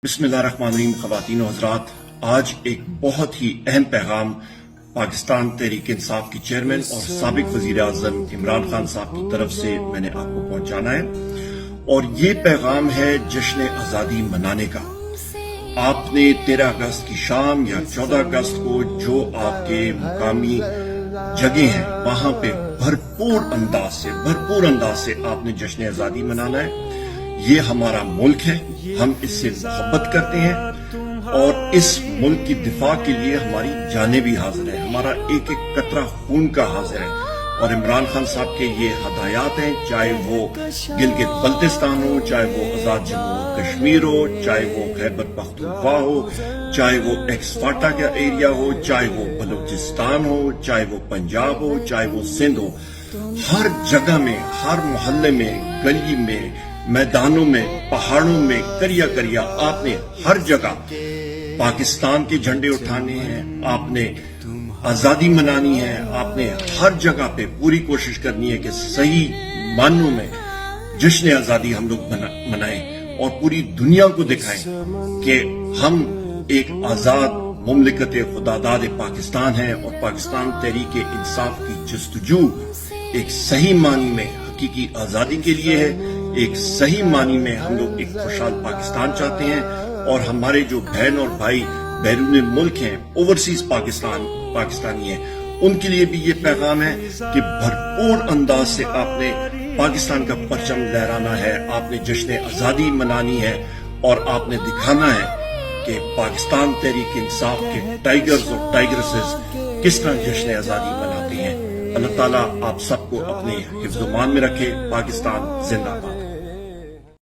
बिस्मिल्लाहिर्रहमानिर्रहीम। ख़वातीन और हज़रात, आज एक बहुत ही अहम पैगाम पाकिस्तान तहरीक इंसाफ की चेयरमैन और साबिक वज़ीर आज़म इमरान खान साहब की तरफ से मैंने आपको पहुंचाना है, और ये पैगाम है जश्न आज़ादी मनाने का। आपने 13 अगस्त की शाम या 14 अगस्त को जो आपके मुकामी जगह हैं वहां पे भरपूर अंदाज से आपने जश्न आज़ादी मनाना है। ये हमारा मुल्क है, हम इससे मोहब्बत करते हैं और इस मुल्क की दिफा के लिए हमारी जानें भी हाजिर है, हमारा एक एक कतरा खून का हाजिर है। और इमरान खान साहब के ये हदायत हैं, चाहे वो गिलगित बल्तिस्तान हो, चाहे वो आजाद जम्मू कश्मीर हो, चाहे वो खैबर पख्तूनख्वा हो, चाहे वो एक्सफाटा का एरिया हो, चाहे वो बलूचिस्तान हो, चाहे वो पंजाब हो, चाहे वो सिंध हो, हर जगह में, हर मोहल्ले में, गली में, मैदानों में, पहाड़ों में, करिया आपने हर जगह पाकिस्तान के झंडे उठाने हैं, आपने आजादी मनानी है, आपने हर जगह पे पूरी कोशिश करनी है कि सही मानों में जश्न आजादी हम लोग मनाएं और पूरी दुनिया को दिखाएं कि हम एक आजाद मुमलिकत खुदादाद पाकिस्तान है और पाकिस्तान तहरीक इंसाफ की जस्तजू एक सही मानी में हकीकी आजादी के लिए है। एक सही मानी में हम लोग एक खुशहाल पाकिस्तान चाहते हैं, और हमारे जो बहन और भाई बैरून मुल्क हैं, ओवरसीज पाकिस्तानी हैं, उनके लिए भी ये पैगाम है कि भरपूर अंदाज से आपने पाकिस्तान का परचम लहराना है, आपने जश्न आजादी मनानी है और आपने दिखाना है कि पाकिस्तान तहरीक इंसाफ के टाइगर्स और टाइगरेसेस किस तरह जश्न आजादी मनाते हैं। अल्लाह ताला आप सबको अपने हिफ्ज़-ओ-मान में रखे। पाकिस्तान जिंदाबाद।